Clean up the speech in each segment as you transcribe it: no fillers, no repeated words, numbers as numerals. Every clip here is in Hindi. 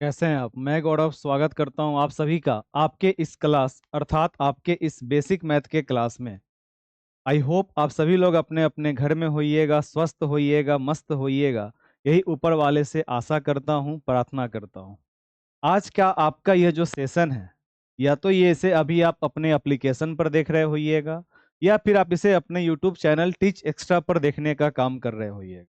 कैसे हैं आप? मैं गौरव स्वागत करता हूं आप सभी का आपके इस क्लास अर्थात आपके इस बेसिक मैथ के क्लास में। आई होप आप सभी लोग अपने अपने घर में होइएगा, स्वस्थ होइएगा, मस्त होइएगा। यही ऊपर वाले से आशा करता हूं, प्रार्थना करता हूं। आज का आपका यह जो सेशन है, या तो ये इसे अभी आप अपने एप्लीकेशन पर देख रहे होइएगा, या फिर आप इसे अपने यूट्यूब चैनल टीच एक्स्ट्रा पर देखने का काम कर रहे होइएगा।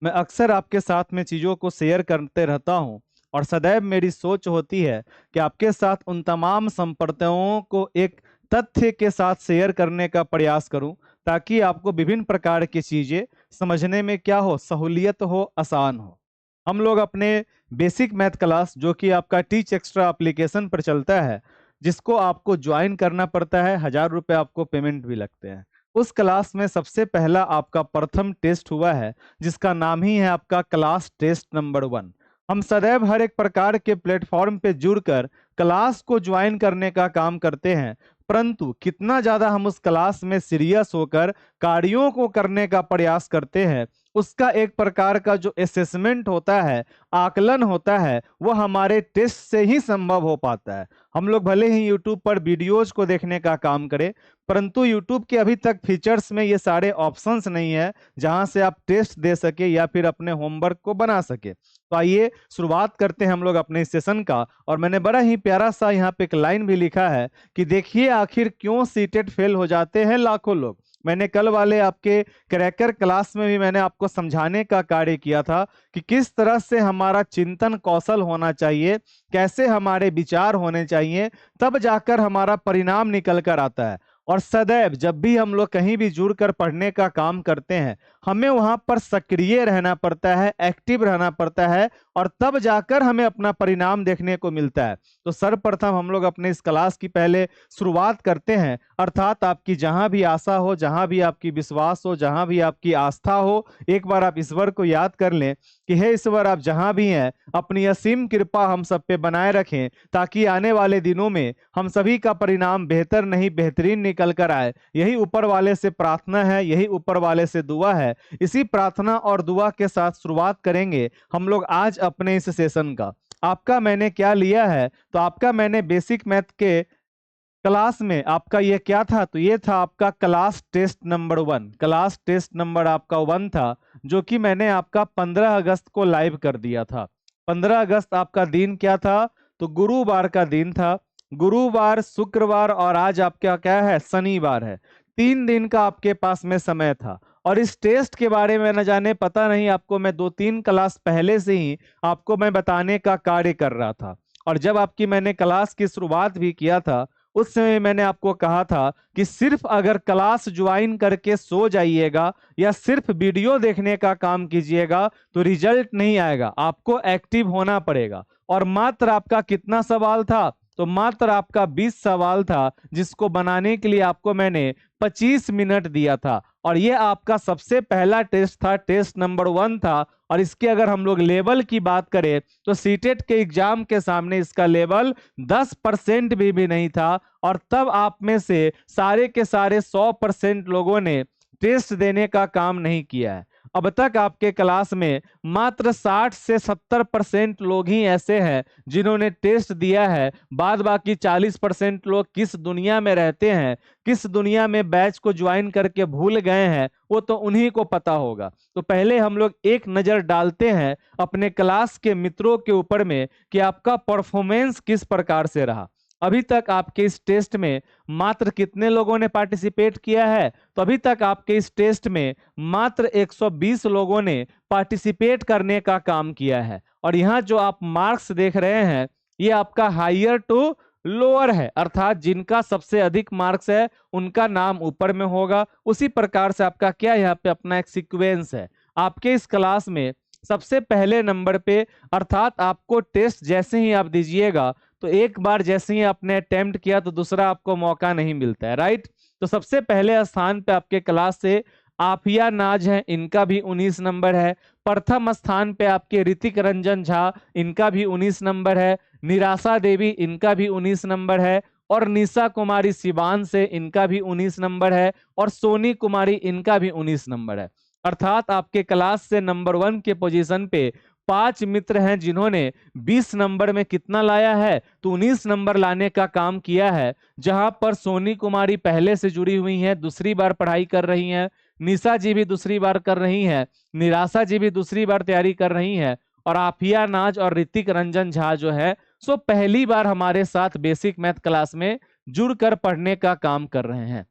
मैं अक्सर आपके साथ में चीज़ों को शेयर करते रहता हूं, और सदैव मेरी सोच होती है कि आपके साथ उन तमाम संपर्कों को एक तथ्य के साथ शेयर करने का प्रयास करूं, ताकि आपको विभिन्न प्रकार की चीज़ें समझने में क्या हो, सहूलियत हो, आसान हो। हम लोग अपने बेसिक मैथ क्लास, जो कि आपका टीच एक्स्ट्रा एप्लीकेशन पर चलता है, जिसको आपको ज्वाइन करना पड़ता है, 1000 रुपये आपको पेमेंट भी लगते हैं। उस क्लास में सबसे पहला आपका प्रथम टेस्ट हुआ है, जिसका नाम ही है आपका क्लास टेस्ट नंबर 1। हम सदैव हर एक प्रकार के प्लेटफॉर्म पे जुड़कर क्लास को ज्वाइन करने का काम करते हैं, परंतु कितना ज्यादा हम उस क्लास में सीरियस होकर कार्यों को करने का प्रयास करते हैं, उसका एक प्रकार का जो असेसमेंट होता है, आकलन होता है, वो हमारे टेस्ट से ही संभव हो पाता है। हम लोग भले ही यूट्यूब पर वीडियोज को देखने का काम करें, परंतु यूट्यूब के अभी तक फीचर्स में ये सारे ऑप्शंस नहीं है जहां से आप टेस्ट दे सके या फिर अपने होमवर्क को बना सके। तो आइए शुरुआत करते हैं हम लोग अपने सेशन का। और मैंने बड़ा ही प्यारा सा यहाँ पे एक लाइन भी लिखा है कि देखिए आखिर क्यों सीटेट फेल हो जाते हैं लाखों लोग। मैंने कल वाले आपके क्रैकर क्लास में भी मैंने आपको समझाने का कार्य किया था कि किस तरह से हमारा चिंतन कौशल होना चाहिए, कैसे हमारे विचार होने चाहिए, तब जाकर हमारा परिणाम निकल कर आता है। और सदैव जब भी हम लोग कहीं भी जुड़कर पढ़ने का काम करते हैं, हमें वहां पर सक्रिय रहना पड़ता है, एक्टिव रहना पड़ता है, और तब जाकर हमें अपना परिणाम देखने को मिलता है। तो सर्वप्रथम हम लोग अपने इस क्लास की पहले शुरुआत करते हैं, अर्थात आपकी जहां भी आशा हो, जहां भी आपकी विश्वास हो, जहां भी आपकी आस्था हो, एक बार आप ईश्वर को याद कर लें कि हे ईश्वर, आप जहां भी हैं अपनी असीम कृपा हम सब पे बनाए रखें, ताकि आने वाले दिनों में हम सभी का परिणाम बेहतर नहीं बेहतरीन निकल कर आए। यही ऊपर वाले से प्रार्थना है, यही ऊपर वाले से दुआ है। इसी प्रार्थना और दुआ के साथ शुरुआत करेंगे हम लोग आज अपने इस सेशन का। आपका मैंने क्या लिया है, तो आपका मैंने बेसिक मैथ के क्लास में आपका ये क्या था, तो ये था आपका class test number 1। Class test number आपका 1 था, जो कि मैंने आपका 15 अगस्त को लाइव कर दिया था। 15 अगस्त आपका दिन क्या था, तो गुरुवार का दिन था। गुरुवार, शुक्रवार और आज आपका क्या है, शनिवार है। 3 दिन का आपके पास में समय था। और इस टेस्ट के बारे में न जाने पता नहीं आपको मैं 2-3 क्लास पहले से ही आपको मैं बताने का कार्य कर रहा था। और जब आपकी मैंने क्लास की शुरुआत भी किया था, उस समय मैंने आपको कहा था कि सिर्फ अगर क्लास ज्वाइन करके सो जाइएगा या सिर्फ वीडियो देखने का काम कीजिएगा तो रिजल्ट नहीं आएगा, आपको एक्टिव होना पड़ेगा। और मात्र आपका कितना सवाल था, तो मात्र आपका 20 सवाल था, जिसको बनाने के लिए आपको मैंने 25 मिनट दिया था। और ये आपका सबसे पहला टेस्ट था, टेस्ट नंबर 1 था। और इसके अगर हम लोग लेवल की बात करें तो सीटेट के एग्जाम के सामने इसका लेवल 10% भी नहीं था। और तब आप में से सारे के सारे 100% लोगों ने टेस्ट देने का काम नहीं किया है। अब तक आपके क्लास में मात्र 60 से 70% लोग ही ऐसे हैं जिन्होंने टेस्ट दिया है। बाद बाकी 40% लोग किस दुनिया में रहते हैं, किस दुनिया में बैच को ज्वाइन करके भूल गए हैं, वो तो उन्हीं को पता होगा। तो पहले हम लोग एक नज़र डालते हैं अपने क्लास के मित्रों के ऊपर में कि आपका परफॉर्मेंस किस प्रकार से रहा। अभी तक आपके इस टेस्ट में मात्र कितने लोगों ने पार्टिसिपेट किया है, तो अभी तक आपके इस टेस्ट में मात्र 120 लोगों ने पार्टिसिपेट करने का काम किया है। और यहाँ जो आप मार्क्स देख रहे हैं, ये आपका हायर टू लोअर है, अर्थात जिनका सबसे अधिक मार्क्स है उनका नाम ऊपर में होगा। उसी प्रकार से आपका क्या यहाँ पे अपना एक सीक्वेंस है। आपके इस क्लास में सबसे पहले नंबर पे, अर्थात आपको टेस्ट जैसे ही आप दीजिएगा तो एक बार जैसे ही आपने अटेम्प्ट किया तो दूसरा आपको मौका नहीं मिलता है, राइट। तो सबसे पहले स्थान पे आपके क्लास से आफिया नाज है, इनका भी 19 नंबर है। प्रथम स्थान पे आपके ऋतिक रंजन झा, इनका भी 19 नंबर है। निराशा देवी, इनका भी 19 नंबर है। और निशा कुमारी सिवान से, इनका भी 19 नंबर है। और सोनी कुमारी, इनका भी 19 नंबर है। अर्थात आपके क्लास से नंबर 1 के पोजीशन पे 5 मित्र हैं जिन्होंने 20 नंबर में कितना लाया है, तो 19 नंबर लाने का काम किया है। जहां पर सोनी कुमारी पहले से जुड़ी हुई हैं, दूसरी बार पढ़ाई कर रही हैं, निशा जी भी दूसरी बार कर रही हैं, निराशा जी भी दूसरी बार तैयारी कर रही हैं, और आफिया नाज और ऋतिक रंजन झा जो है सो पहली बार हमारे साथ बेसिक मैथ क्लास में जुड़कर पढ़ने का काम कर रहे हैं।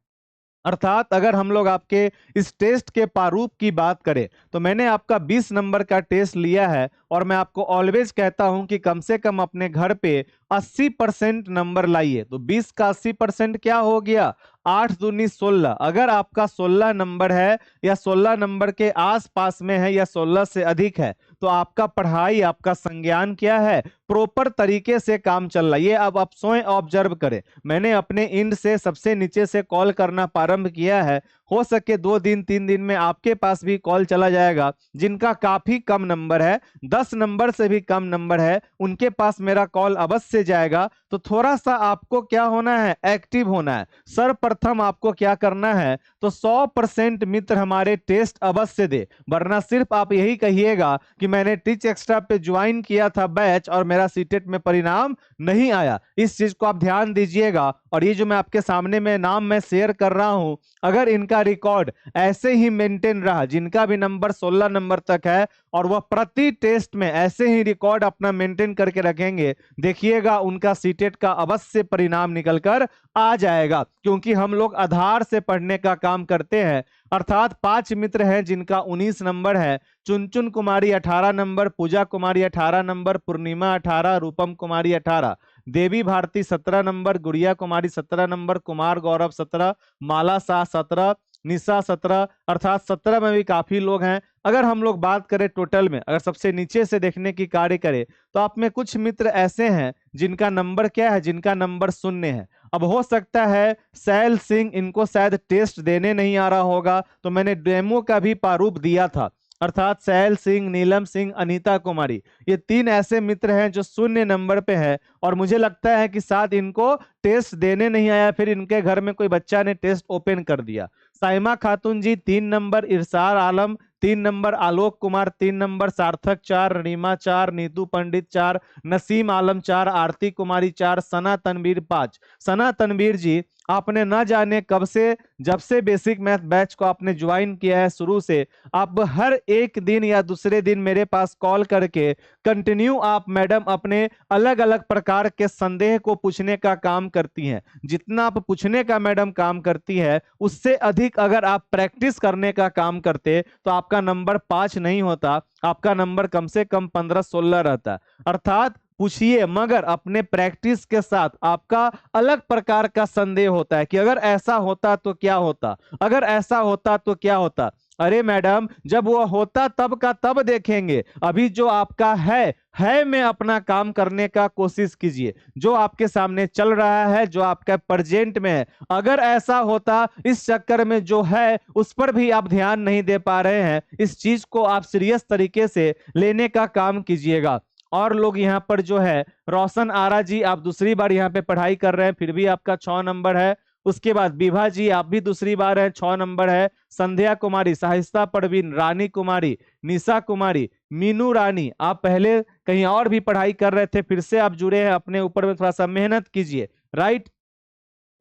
अर्थात अगर हम लोग आपके इस टेस्ट के प्रारूप की बात करें तो मैंने आपका 20 नंबर का टेस्ट लिया है, और मैं आपको ऑलवेज कहता हूं कि कम से कम अपने घर पे 80% नंबर लाइए। तो 20 का 80% क्या हो गया, 8 दूनी 16। अगर आपका 16 नंबर है या 16 नंबर के आसपास में है या 16 से अधिक है, तो आपका पढ़ाई, आपका संज्ञान क्या है, प्रॉपर तरीके से काम चल रहा है। ये अब आप स्वयं ऑब्जर्व करें, मैंने अपने इंड से सबसे नीचे से कॉल करना प्रारंभ किया है। हो सके 2 दिन 3 दिन में आपके पास भी कॉल चला जाएगा। जिनका काफी कम नंबर है, 10 नंबर से भी कम नंबर है, उनके पास मेरा कॉल अवश्य जाएगा। तो थोड़ा सा आपको क्या होना है, एक्टिव होना है। सर्वप्रथम आपको क्या करना है, तो 100% मित्र हमारे टेस्ट अवश्य दे, वरना सिर्फ आप यही कहिएगा कि मैंने टीच एक्स्ट्रा पे ज्वाइन किया था बैच और मेरा सीटेट में परिणाम नहीं आया। इस चीज को आप ध्यान दीजिएगा। और ये जो मैं आपके सामने में नाम मैं शेयर कर रहा हूं, अगर इनका रिकॉर्ड ऐसे ही मेंटेन रहा, जिनका भी नंबर 16 नंबर तक है, और वह प्रति टेस्ट में ऐसे ही रिकॉर्ड अपना मेंटेन करके रखेंगे, देखिएगा उनका सीटेट का अवश्य परिणाम निकलकर आ जाएगा। क्योंकि हम लोग आधार से पढ़ने का काम करते हैं। अर्थात 5 मित्र हैं जिनका 19 नंबर है। चुनचुन कुमारी 18 नंबर, पूजा कुमारी 18 नंबर, पूर्णिमा 18, रूपम कुमारी 18, देवी भारती 17 नंबर, गुड़िया कुमारी 17 नंबर, कुमार गौरव 17, माला शाह 17, निशा 17। अर्थात 17 में भी काफी लोग हैं। अगर हम लोग बात करें टोटल में, अगर सबसे नीचे से देखने की कार्य करें, तो आप में कुछ मित्र ऐसे हैं जिनका नंबर क्या है, जिनका नंबर 0 है। अब हो सकता है सैल सिंह, इनको शायद टेस्ट देने नहीं आ रहा होगा, तो मैंने डेमो का भी प्रारूप दिया था। अर्थात सैल सिंह, नीलम सिंह, अनीता कुमारी, ये 3 ऐसे मित्र हैं जो 0 नंबर पे है, और मुझे लगता है कि शायद इनको टेस्ट देने नहीं आया, फिर इनके घर में कोई बच्चा ने टेस्ट ओपन कर दिया। साइमा खातून जी 3 नंबर, इरसार आलम 3 नंबर, आलोक कुमार 3 नंबर, सार्थक 4, रीमा 4, नीतू पंडित 4, नसीम आलम 4, आरती कुमारी 4, सना तनवीर 5। सना तनवीर जी, आपने न जाने कब से, जब से बेसिक मैथ बैच को आपने ज्वाइन किया है, शुरू से आप हर एक दिन या दूसरे दिन मेरे पास कॉल करके कंटिन्यू आप मैडम अपने अलग अलग प्रकार के संदेह को पूछने का काम करती हैं। जितना आप पूछने का मैडम काम करती है, उससे अधिक अगर आप प्रैक्टिस करने का काम करते तो आपका नंबर 5 नहीं होता, आपका नंबर कम से कम 15-16 रहता। अर्थात पूछिए, मगर अपने प्रैक्टिस के साथ आपका अलग प्रकार का संदेह होता है कि अगर ऐसा होता तो क्या होता, अगर ऐसा होता तो क्या होता। अरे मैडम, जब वो होता तब का तब देखेंगे, अभी जो आपका है में अपना काम करने का कोशिश कीजिए। जो आपके सामने चल रहा है, जो आपका प्रेजेंट में है, अगर ऐसा होता, इस चक्कर में जो है उस पर भी आप ध्यान नहीं दे पा रहे हैं। इस चीज को आप सीरियस तरीके से लेने का काम कीजिएगा। और लोग यहाँ पर जो है, रोशन आरा जी, आप दूसरी बार यहाँ पे पढ़ाई कर रहे हैं, फिर भी आपका 6 नंबर है। उसके बाद विभा जी, आप भी दूसरी बार है, 6 नंबर है। संध्या कुमारी, साहिस्ता परवीन, रानी कुमारी, निशा कुमारी, मीनू रानी, आप पहले कहीं और भी पढ़ाई कर रहे थे, फिर से आप जुड़े हैं, अपने ऊपर में थोड़ा सा मेहनत कीजिए। राइट,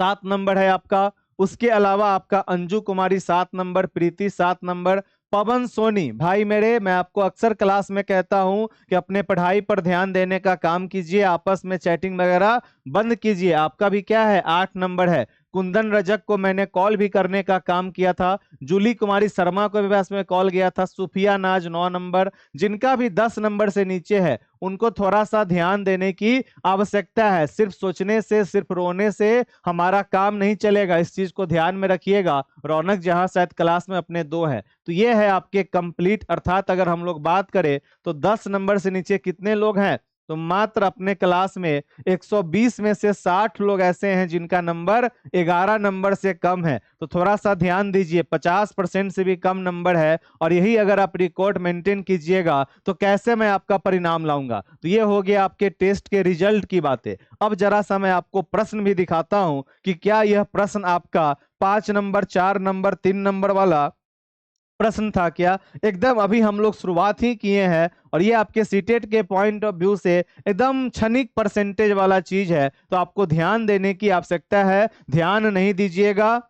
7 नंबर है आपका। उसके अलावा आपका अंजू कुमारी 7 नंबर, प्रीति 7 नंबर, पवन सोनी। भाई मेरे, मैं आपको अक्सर क्लास में कहता हूं कि अपने पढ़ाई पर ध्यान देने का काम कीजिए, आपस में चैटिंग वगैरह बंद कीजिए। आपका भी क्या है, 8 नंबर है। कुंदन रजक को मैंने कॉल भी करने का काम किया था। जूली कुमारी शर्मा को भी बस में कॉल किया था। सुफिया नाज 9 नंबर। जिनका भी 10 नंबर से नीचे है, उनको थोड़ा सा ध्यान देने की आवश्यकता है। सिर्फ सोचने से, सिर्फ रोने से हमारा काम नहीं चलेगा, इस चीज को ध्यान में रखिएगा। रौनक जहां शायद क्लास में अपने 2 है, तो ये है आपके कंप्लीट। अर्थात अगर हम लोग बात करें तो 10 नंबर से नीचे कितने लोग हैं, तो मात्र अपने क्लास में 120 में से 60 लोग ऐसे हैं जिनका नंबर 11 नंबर से कम है। तो थोड़ा सा ध्यान दीजिए, 50% से भी कम नंबर है, और यही अगर आप रिकॉर्ड मेंटेन कीजिएगा तो कैसे मैं आपका परिणाम लाऊंगा। तो ये हो गया आपके टेस्ट के रिजल्ट की बातें। अब जरा सा मैं आपको प्रश्न भी दिखाता हूं कि क्या यह प्रश्न आपका 5 नंबर, 4 नंबर, 3 नंबर वाला प्रश्न था क्या, एकदम अभी हम लोग शुरुआत ही किए हैं और ये आपके सीटेट के पॉइंट ऑफ व्यू से एकदम क्षणिक परसेंटेज वाला चीज है, तो आपको ध्यान देने की आवश्यकता है। ध्यान नहीं दीजिएगा,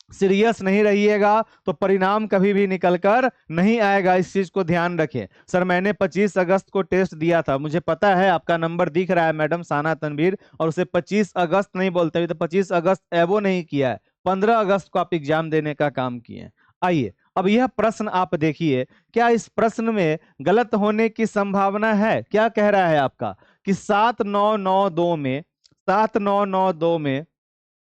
सीरियस नहीं रहिएगा तो परिणाम कभी भी निकल कर नहीं आएगा, इस चीज को ध्यान रखें। सर मैंने 25 अगस्त को टेस्ट दिया था, मुझे पता है आपका नंबर दिख रहा है मैडम साना तनवीर, और उसे 25 अगस्त नहीं बोलते, अभी तो 25 अगस्त एवो नहीं किया है, 15 अगस्त को आप एग्जाम देने का काम किए। आइए अब यह प्रश्न आप देखिए, क्या इस प्रश्न में गलत होने की संभावना है? क्या कह रहा है आपका कि 7992 में 7992 में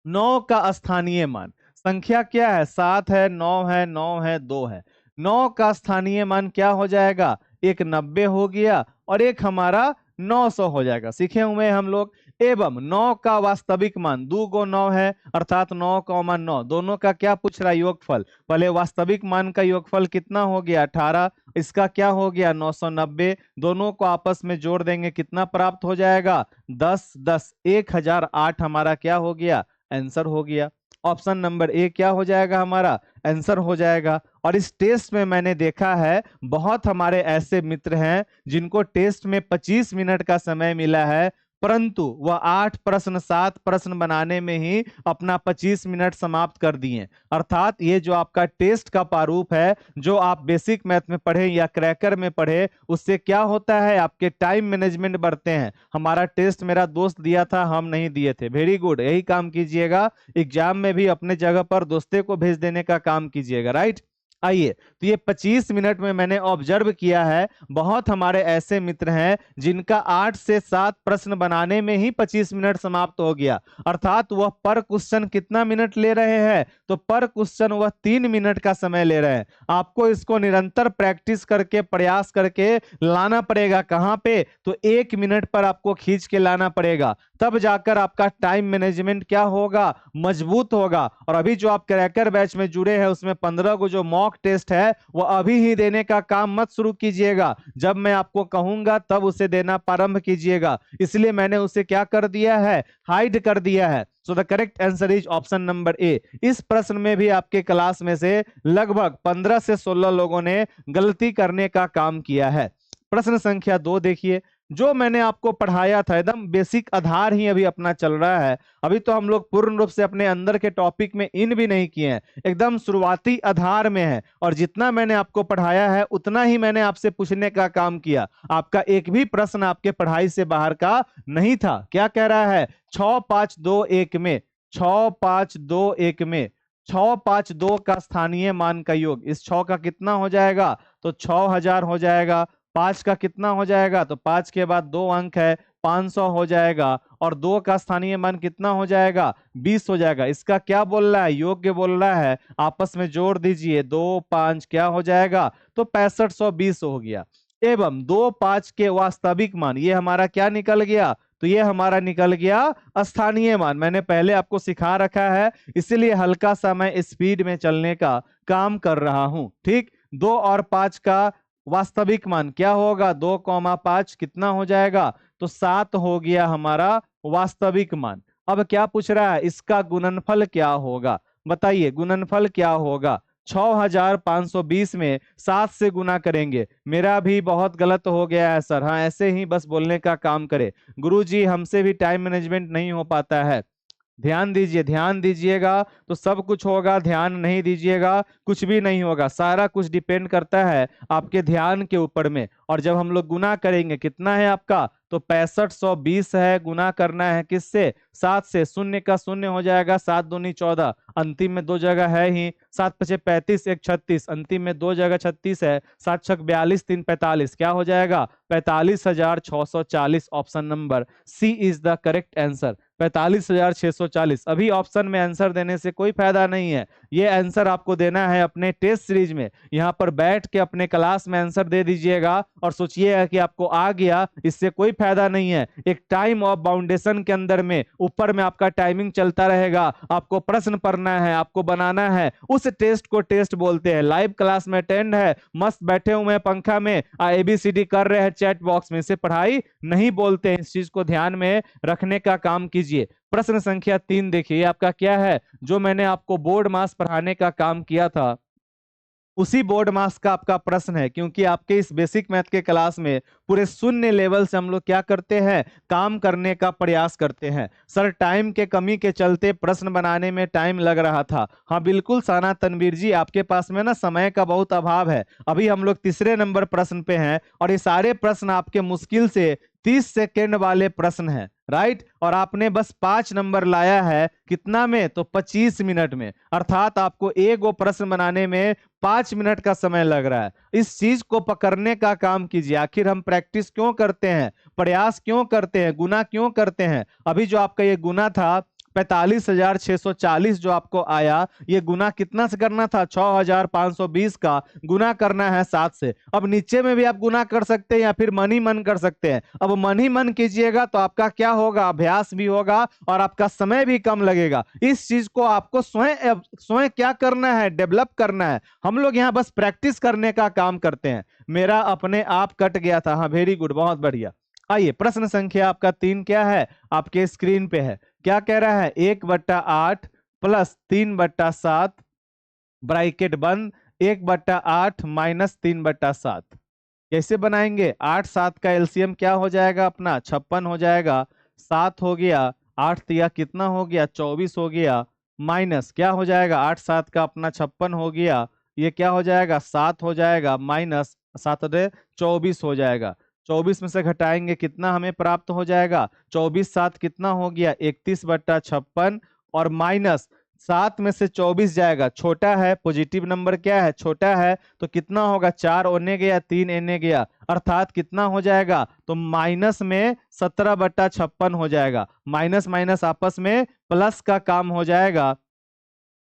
9 का स्थानीय मान, संख्या क्या है, 7 है, 9 है, 9 है, 2 है, 9 का स्थानीय मान क्या हो जाएगा, एक 90 हो गया और एक हमारा 900 हो जाएगा, सीखे हुए हैं हम लोग। एवं 9 का वास्तविक मान, 2 गो 9 है अर्थात 9,9, दोनों का क्या पूछ रहा है, योगफल। पहले वास्तविक मान का योगफल कितना हो गया, 18, इसका क्या हो गया 990, दोनों को आपस में जोड़ देंगे कितना प्राप्त हो जाएगा, 10 10 1008 हमारा क्या हो गया, आंसर हो गया। ऑप्शन नंबर ए क्या हो जाएगा हमारा, आंसर हो जाएगा। और इस टेस्ट में मैंने देखा है बहुत हमारे ऐसे मित्र हैं जिनको टेस्ट में 25 मिनट का समय मिला है, परंतु वह 8 प्रश्न 7 प्रश्न बनाने में ही अपना 25 मिनट समाप्त कर दिए। अर्थात ये जो आपका टेस्ट का प्रारूप है, जो आप बेसिक मैथ में पढ़े या क्रैकर में पढ़े, उससे क्या होता है, आपके टाइम मैनेजमेंट बढ़ते हैं। हमारा टेस्ट मेरा दोस्त दिया था, हम नहीं दिए थे, वेरी गुड, यही काम कीजिएगा। एग्जाम में भी अपने जगह पर दोस्ते को भेज देने का काम कीजिएगा, राइट। आइए, तो ये 25 मिनट में मैंने ऑब्जर्व किया है बहुत हमारे ऐसे मित्र हैं जिनका 8 से 7 प्रश्न बनाने में ही 25 मिनट समाप्त हो गया। अर्थात वह पर क्वेश्चन कितना मिनट ले रहे हैं, तो पर क्वेश्चन वह 3 मिनट का समय ले रहे हैं। आपको इसको निरंतर प्रैक्टिस करके प्रयास करके लाना पड़ेगा, कहां पे, तो 1 मिनट पर आपको खींच के लाना पड़ेगा, तब जाकर आपका टाइम मैनेजमेंट क्या होगा, मजबूत होगा। और अभी जो आप क्रैकर बैच में जुड़े हैं उसमें 15 को जो मॉक टेस्ट है वो अभी ही देने का काम मत शुरू कीजिएगा, जब मैं आपको कहूंगा तब उसे देना प्रारंभ कीजिएगा। इसलिए मैंने उसे क्या कर दिया है, हाइड कर दिया है। सो the correct answer is option number A. इस प्रश्न में भी आपके क्लास में से लगभग 15 से 16 लोगों ने गलती करने का काम किया है। प्रश्न संख्या 2 देखिए, जो मैंने आपको पढ़ाया था एकदम बेसिक आधार ही अभी अपना चल रहा है, अभी तो हम लोग पूर्ण रूप से अपने अंदर के टॉपिक में इन भी नहीं किए हैं, एकदम शुरुआती आधार में है। और जितना मैंने आपको पढ़ाया है उतना ही मैंने आपसे पूछने का काम किया, आपका एक भी प्रश्न आपके पढ़ाई से बाहर का नहीं था। क्या कह रहा है, 6521 में 6521 में 652 का स्थानीय मान का योग, इस 6 का कितना हो जाएगा, तो 6000 हो जाएगा। 5 का कितना हो जाएगा, तो 5 के बाद 2 अंक है, 500 हो जाएगा। और 2 का स्थानीय मान कितना हो जाएगा, 20 हो जाएगा। इसका क्या बोल रहा है, योग्य बोल रहा है, आपस में जोड़ दीजिए, 2 5 क्या हो जाएगा, तो 6520 हो गया। एवं 2 5 के वास्तविक मान, ये हमारा क्या निकल गया, तो ये हमारा निकल गया स्थानीय मान। मैंने पहले आपको सिखा रखा है, इसीलिए हल्का सा मैं स्पीड में चलने का काम कर रहा हूं, ठीक। 2 और 5 का वास्तविक मान क्या होगा, 2,5 कितना हो जाएगा, तो 7 हो गया हमारा वास्तविक मान। अब क्या पूछ रहा है, इसका गुणनफल क्या होगा, बताइए गुणनफल क्या होगा। 6520 में 7 से गुना करेंगे, मेरा भी बहुत गलत हो गया है सर, हाँ ऐसे ही बस बोलने का काम करे, गुरुजी हमसे भी टाइम मैनेजमेंट नहीं हो पाता है। ध्यान दीजिए, ध्यान दीजिएगा तो सब कुछ होगा, ध्यान नहीं दीजिएगा कुछ भी नहीं होगा। सारा कुछ डिपेंड करता है आपके ध्यान के ऊपर में। और जब हम लोग गुना करेंगे, कितना है आपका, तो 6520 है, गुना करना है किससे, 7 से, शून्य का शून्य हो जाएगा, 7 दूनी 14, अंतिम में 2 जगह है ही, 7 पचे 35, 1 36, अंतिम में 2 जगह 36 है, 7 छक 42, 3 45, क्या हो जाएगा, 45,640। Option number C is the correct answer, 45,640। अभी ऑप्शन में आंसर देने से कोई फायदा नहीं है, ये आंसर आपको देना है अपने टेस्ट सीरीज में, यहाँ पर बैठ के अपने क्लास में आंसर दे दीजिएगा और सोचिएगा कि आपको आ गया, इससे कोई फायदा नहीं है। एक टाइम ऑफ बाउंडेशन के अंदर में ऊपर में आपका टाइमिंग चलता रहेगा, आपको प्रश्न पढ़ना है, आपको बनाना है, उस टेस्ट को टेस्ट बोलते हैं। लाइव क्लास में अटेंड है, मस्त बैठे हुए हैं पंखा में, ABCD कर रहे हैं चैट बॉक्स में, इसे पढ़ाई नहीं बोलते हैं। इस चीज को ध्यान में रखने का काम कीजिए। प्रश्न संख्या 3 देखिए, आपका क्या है, जो मैंने आपको बोर्ड मास पढ़ाने का काम किया था, उसी बोर्ड मास का आपका प्रश्न है, क्योंकि आपके इस बेसिक मैथ के क्लास में पूरे शून्य लेवल से हम लोग क्या करते हैं, काम करने का प्रयास करते हैं। सर टाइम के कमी के चलते प्रश्न बनाने में टाइम लग रहा था। हाँ बिल्कुल साना तनवीर जी, आपके पास में ना समय का बहुत अभाव है। अभी हम लोग तीसरे नंबर प्रश्न पे हैं और ये सारे प्रश्न आपके मुश्किल से 30 सेकेंड वाले प्रश्न हैं, राइट। और आपने बस 5 नंबर लाया है, कितना में, तो 25 मिनट में। अर्थात आपको एक वो प्रश्न बनाने में 5 मिनट का समय लग रहा है। इस चीज को पकड़ने का काम कीजिए। आखिर हम प्रैक्टिस क्यों करते हैं, प्रयास क्यों करते हैं, गुना क्यों करते हैं। अभी जो आपका ये गुना था 45,640 जो आपको आया, ये गुना कितना से करना था, 6,520 का गुना करना है 7 से। अब नीचे में भी आप गुना कर सकते हैं या फिर मन ही मन कर सकते हैं। अब मन ही मन कीजिएगा तो आपका क्या होगा, अभ्यास भी होगा और आपका समय भी कम लगेगा। इस चीज को आपको स्वयं स्वयं क्या करना है, डेवलप करना है। हम लोग यहाँ बस प्रैक्टिस करने का काम करते हैं। मेरा अपने आप कट गया था, हाँ वेरी गुड, बहुत बढ़िया। आइए प्रश्न संख्या आपका 3 क्या है, आपके स्क्रीन पे है। क्या कह रहा है, 1/8 प्लस 3/7 ब्रैकेट बंद 1/8 माइनस 3/7। कैसे बनाएंगे, 8 7 का एलसीएम क्या हो जाएगा अपना, 56 हो जाएगा। 7 हो गया, 8 तिया कितना हो गया, 24 हो गया। माइनस क्या हो जाएगा, 8 7 का अपना 56 हो गया, ये क्या हो जाएगा, 7 हो जाएगा, माइनस 7 24 हो जाएगा। 24 में से घटाएंगे कितना हमें प्राप्त हो जाएगा, 24 7 कितना हो गया, 31/56 और माइनस 7 में से 24 जाएगा, छोटा है, पॉजिटिव नंबर क्या है, छोटा है, तो कितना होगा, 4 ओने गया, 3 एने गया, अर्थात कितना हो जाएगा, तो माइनस में 17/56 हो जाएगा। माइनस माइनस आपस में प्लस का काम हो जाएगा,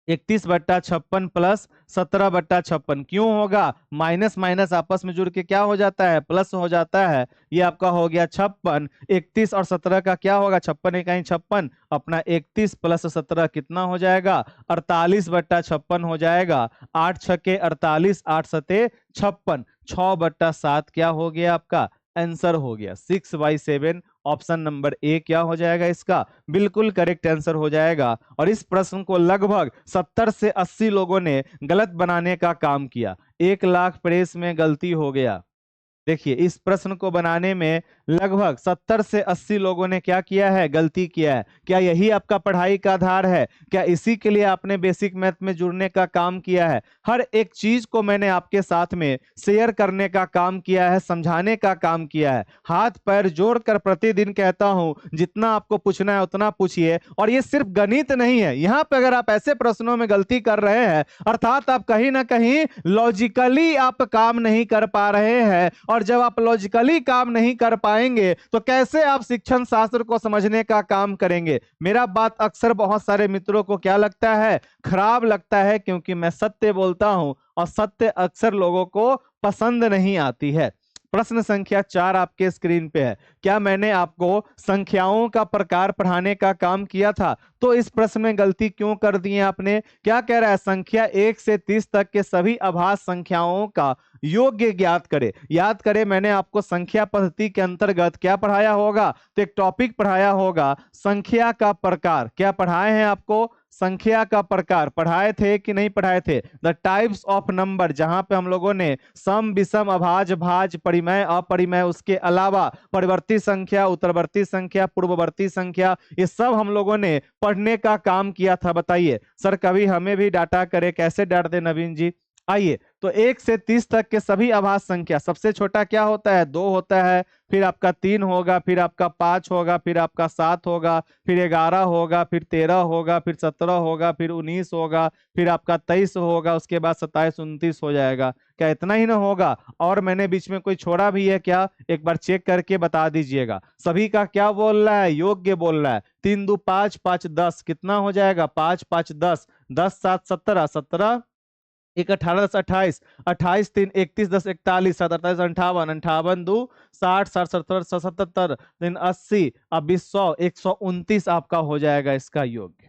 31/56 प्लस 17/56 क्यों होगा, माइनस माइनस आपस में जुड़ के क्या हो जाता है, प्लस हो जाता है। ये आपका हो गया 56, 31 और 17 का क्या होगा, 56 इकाई 56, अपना 31 प्लस 17 कितना हो जाएगा, 48/56 हो जाएगा। 8 छके 48, 8 सते 56, 6/7 क्या हो गया आपका, आंसर हो गया 6/7। ऑप्शन नंबर ए क्या हो जाएगा इसका, बिल्कुल करेक्ट आंसर हो जाएगा। और इस प्रश्न को लगभग 70 से 80 लोगों ने गलत बनाने का काम किया। 1 लाख प्रेस में गलती हो गया। देखिए इस प्रश्न को बनाने में लगभग 70 से 80 लोगों ने क्या किया है, गलती किया है। क्या यही आपका पढ़ाई का आधार है, क्या इसी के लिए आपने बेसिक मैथ में जुड़ने का काम किया है। हर एक चीज को मैंने आपके साथ में शेयर करने का काम किया है, समझाने का काम किया है। हाथ पैर जोड़कर प्रतिदिन कहता हूं, जितना आपको पूछना है उतना पूछिए। और ये सिर्फ गणित नहीं है, यहाँ पे अगर आप ऐसे प्रश्नों में गलती कर रहे हैं, अर्थात आप कहीं ना कहीं लॉजिकली आप काम नहीं कर पा रहे हैं। और जब आप लॉजिकली काम नहीं कर पाएंगे तो कैसे आप शिक्षण शास्त्र को समझने का काम करेंगे। मेरा बात अक्सर बहुत सारे मित्रों को क्या लगता है, खराब लगता है, क्योंकि मैं सत्य बोलता हूं और सत्य अक्सर लोगों को पसंद नहीं आती है। प्रश्न संख्या 4 आपके स्क्रीन पे है। क्या मैंने आपको संख्याओं का प्रकार पढ़ाने का काम किया था, तो इस प्रश्न में गलती क्यों कर दी है आपने। क्या कह रहा है, संख्या 1 से 30 तक के सभी अभाज्य संख्याओं का योग्य ज्ञात करे। याद करें मैंने आपको संख्या पद्धति के अंतर्गत क्या पढ़ाया होगा, तो एक टॉपिक पढ़ाया होगा, संख्या का प्रकार। क्या पढ़ाए हैं आपको, संख्या का प्रकार पढ़ाए थे कि नहीं पढ़ाए थे, द टाइप्स ऑफ नंबर, जहां पे हम लोगों ने सम विषम अभाज्य भाज्य परिमेय अपरिमेय, उसके अलावा परिवर्ती संख्या, उत्तरवर्ती संख्या, पूर्ववर्ती संख्या, ये सब हम लोगों ने पढ़ने का काम किया था। बताइए सर कभी हमें भी डाटा करे, कैसे डांट दे नवीन जी। आइए तो 1 से 30 तक के सभी अभाज्य संख्या, सबसे छोटा क्या होता है, 2 होता है, फिर आपका 3 होगा, फिर आपका 5 होगा, फिर आपका 7 होगा, फिर 11 होगा, फिर 13 होगा, फिर 17 होगा, फिर 19 होगा, फिर आपका 23 होगा, उसके बाद 27 29 हो जाएगा। क्या इतना ही ना होगा, और मैंने बीच में कोई छोड़ा भी है क्या, एक बार चेक करके बता दीजिएगा। सभी का क्या बोल रहा है, योग्य बोल रहा है। 3 2 5 5 10 कितना हो जाएगा, 5 5 10, 10 7 17, 17 1 18 10 28, 28 3 31 10 41, 7 28 58, 58 2 60, 60 70 77 3 80, अब 100 129 आपका हो जाएगा इसका योग्य।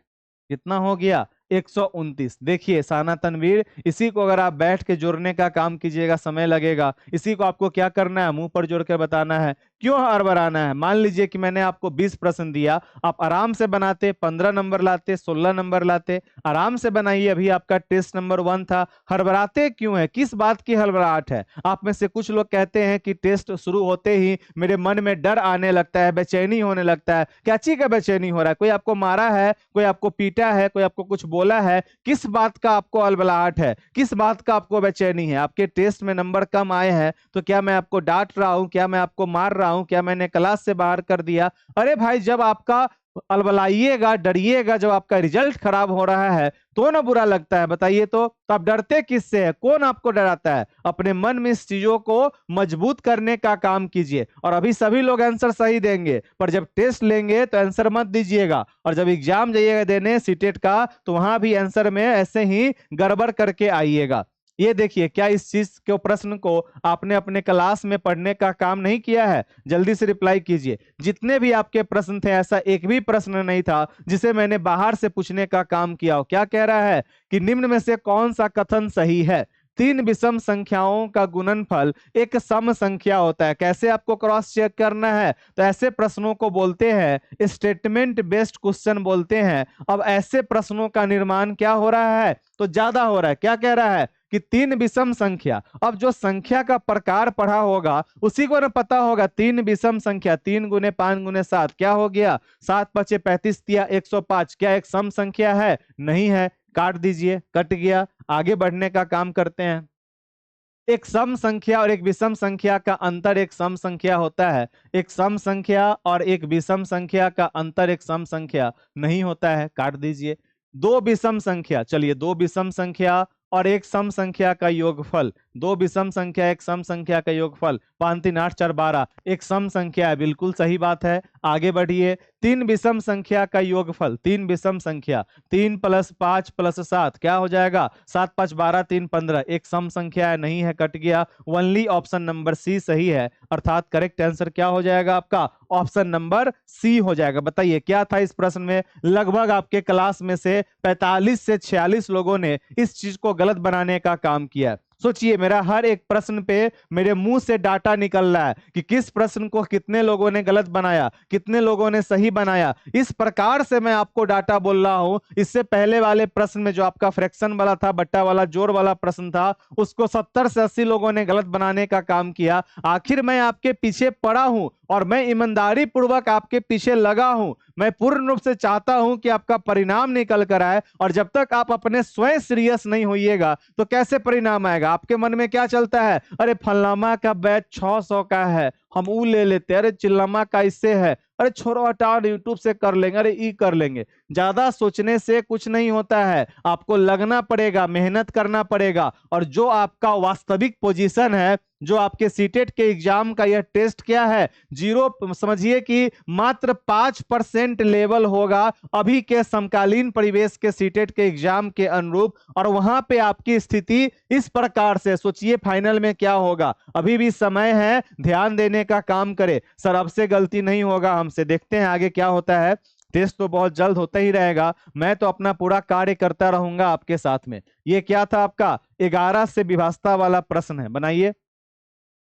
कितना हो गया, 129। देखिए साना तनवीर, इसी को अगर आप बैठ के जोड़ने का काम कीजिएगा समय लगेगा। इसी को आपको क्या करना है, मुंह पर जोड़ कर बताना है। क्यों हड़बड़ाना है? मान लीजिए कि मैंने आपको 20 प्रश्न दिया, आप आराम से बनाते, 15 नंबर लाते, 16 नंबर लाते, आराम से बनाइए। अभी आपका टेस्ट नंबर 1 था, हड़बड़ाते क्यों है? किस बात की हड़बड़ाहट है? आप में से कुछ लोग कहते हैं कि टेस्ट शुरू होते ही मेरे मन में डर आने लगता है, बेचैनी होने लगता है। क्या चीज का बेचैनी हो रहा है? कोई आपको मारा है, कोई आपको पीटा है, कोई आपको कुछ बोला है? किस बात का आपको अलबलाहट है? किस बात का आपको बेचैनी है? आपके टेस्ट में नंबर कम आए हैं तो क्या मैं आपको डांट रहा हूं? क्या मैं आपको मार रहा हूं? क्या मैंने क्लास से बाहर कर दिया? अरे भाई, जब आपका अलबलाइएगा, डरिएगा, जब आपका रिजल्ट खराब हो रहा है तो ना बुरा लगता है, बताइए तो आप डरते किससे है? कौन आपको डराता है? अपने मन में इस चीजों को मजबूत करने का काम कीजिए। और अभी सभी लोग आंसर सही देंगे, पर जब टेस्ट लेंगे तो आंसर मत दीजिएगा, और जब एग्जाम जाइएगा देने सीटेट का तो वहां भी आंसर में ऐसे ही गड़बड़ करके आइएगा। ये देखिए, क्या इस चीज के प्रश्न को आपने अपने क्लास में पढ़ने का काम नहीं किया है? जल्दी से रिप्लाई कीजिए। जितने भी आपके प्रश्न थे, ऐसा एक भी प्रश्न नहीं था जिसे मैंने बाहर से पूछने का काम किया हो। क्या कह रहा है कि निम्न में से कौन सा कथन सही है? तीन विषम संख्याओं का गुणनफल एक सम संख्या होता है। कैसे आपको क्रॉस चेक करना है? तो ऐसे प्रश्नों को बोलते हैं स्टेटमेंट बेस्ड क्वेश्चन बोलते हैं। अब ऐसे प्रश्नों का निर्माण क्या हो रहा है? तो ज्यादा हो रहा है। क्या कह रहा है कि तीन विषम संख्या। अब जो संख्या का प्रकार पढ़ा होगा उसी को ना पता होगा। तीन विषम संख्या, 3 गुने 5 गुने 7 क्या हो गया? 7 पचे 35 या 105 क्या एक सम संख्या है? नहीं है, काट दीजिए, कट गया। आगे बढ़ने का काम करते हैं। एक सम संख्या और एक विषम संख्या का अंतर एक सम संख्या होता है। एक सम संख्या और एक विषम संख्या का अंतर एक सम संख्या नहीं होता है, काट दीजिए। दो विषम संख्या, चलिए दो विषम संख्या और एक सम संख्या का योगफल, दो विषम संख्या एक सम संख्या का योगफल, 5 3 8 4 12 एक सम संख्या है, बिल्कुल सही बात है। आगे बढ़िए। तीन विषम संख्या का योगफल, तीन विषम संख्या, 3 + 5 + 7 क्या हो जाएगा? 7 5 12 3 15 एक सम संख्या है, नहीं है, कट गया। ओनली ऑप्शन नंबर सी सही है, अर्थात करेक्ट आंसर क्या हो जाएगा आपका? ऑप्शन नंबर सी हो जाएगा। बताइए क्या था इस प्रश्न में? लगभग आपके क्लास में से 45 से 46 लोगों ने इस चीज को गलत बनाने का काम किया है। सोचिए, मेरा हर एक प्रश्न पे मेरे मुंह से डाटा निकल रहा है कि किस प्रश्न को कितने लोगों ने गलत बनाया, कितने लोगों ने सही बनाया। इस प्रकार से मैं आपको डाटा बोल रहा हूं। इससे पहले वाले प्रश्न में जो आपका फ्रैक्शन वाला था, बट्टा वाला, जोड़ वाला प्रश्न था, उसको 70 से 80 लोगों ने गलत बनाने का काम किया। आखिर मैं आपके पीछे पड़ा हूं और मैं ईमानदारी पूर्वक आपके पीछे लगा हूं। मैं पूर्ण रूप से चाहता हूं कि आपका परिणाम निकल कर आए, और जब तक आप अपने स्वयं सीरियस नहीं होइएगा तो कैसे परिणाम आएगा? आपके मन में क्या चलता है? अरे फलामा का बैच 600 का है, हम वो ले लेते। अरे चिल्लामा का इससे है, अरे छोड़ो हटाओ, यूट्यूब से कर लेंगे, अरे ई कर लेंगे। ज्यादा सोचने से कुछ नहीं होता है। आपको लगना पड़ेगा, मेहनत करना पड़ेगा, और जो आपका वास्तविक पोजीशन है, जो आपके सीटेट के एग्जाम का यह टेस्ट क्या है, जीरो समझिए कि मात्र 5% लेवल होगा अभी के समकालीन परिवेश के सीटेट के एग्जाम के अनुरूप। और वहां पे आपकी स्थिति इस प्रकार से सोचिए फाइनल में क्या होगा। अभी भी समय है, ध्यान देने का काम करे। सर अब से गलती नहीं होगा हमसे, देखते हैं आगे क्या होता है। टेस्ट तो बहुत जल्द होता ही रहेगा, मैं तो अपना पूरा कार्य करता रहूंगा आपके साथ में। ये क्या था आपका? 11 से विभाज्यता वाला प्रश्न है, बनाइए।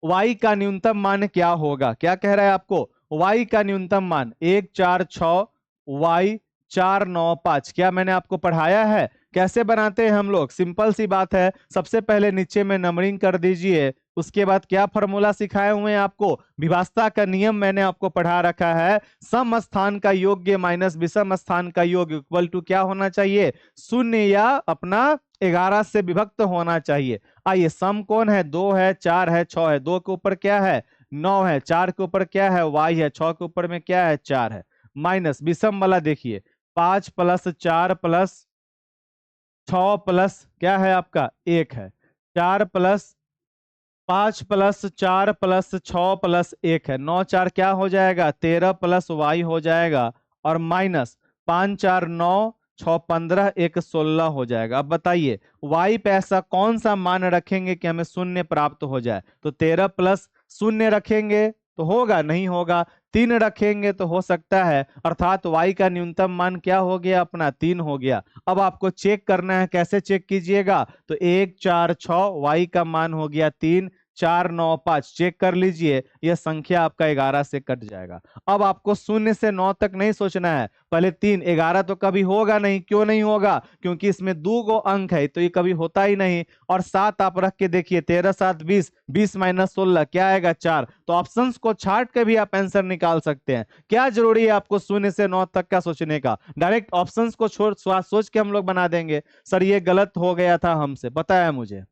y का न्यूनतम मान क्या होगा? क्या कह रहा है आपको? y का न्यूनतम मान 1 4 6 y 4 9 5 क्या मैंने आपको पढ़ाया है? कैसे बनाते हैं हम लोग? सिंपल सी बात है। सबसे पहले नीचे में नंबरिंग कर दीजिए, उसके बाद क्या फॉर्मूला सिखाए हुए हैं आपको? विभाज्यता का नियम मैंने आपको पढ़ा रखा है। सम स्थान का योग्य माइनस विषम स्थान का योग इक्वल टू क्या होना चाहिए? 0 या अपना 11 से विभक्त होना चाहिए। आइए, सम कौन है? 2 है, 4 है, 6 है। 2 के ऊपर क्या है? 9 है। 4 के ऊपर क्या है? y है। 6 के ऊपर में क्या है? 4 है। माइनस विषम वाला देखिए, 5 + 4 + 6 प्लस क्या है आपका? 1 है। 4 + 5 + 4 + 6 + 1 है। 9 4 क्या हो जाएगा? 13 + y हो जाएगा, और माइनस 5 4 9 6 15 1 16 हो जाएगा। अब बताइए y पे ऐसा कौन सा मान रखेंगे कि हमें शून्य प्राप्त हो जाए? तो 13 + 0 रखेंगे तो होगा? नहीं होगा। 3 रखेंगे तो हो सकता है, अर्थात y का न्यूनतम मान क्या हो गया अपना? 3 हो गया। अब आपको चेक करना है, कैसे चेक कीजिएगा? तो 1 4 6 y का मान हो गया 3, 4995 चेक कर लीजिए, यह संख्या आपका 11 से कट जाएगा। अब आपको 0 से 9 तक नहीं सोचना है, पहले 3, 11 तो कभी होगा नहीं। क्यों नहीं होगा? क्योंकि इसमें 2 गो अंक है तो ये कभी होता ही नहीं। और 7 आप रख के देखिए, 13 7 20, 20 माइनस 16 क्या आएगा? 4। तो ऑप्शंस को छाट के भी आप आंसर निकाल सकते हैं। क्या जरूरी है आपको 0 से 9 तक का सोचने का? डायरेक्ट ऑप्शंस को छोड़ सोच के हम लोग बना देंगे। सर ये गलत हो गया था हमसे, पता है मुझे।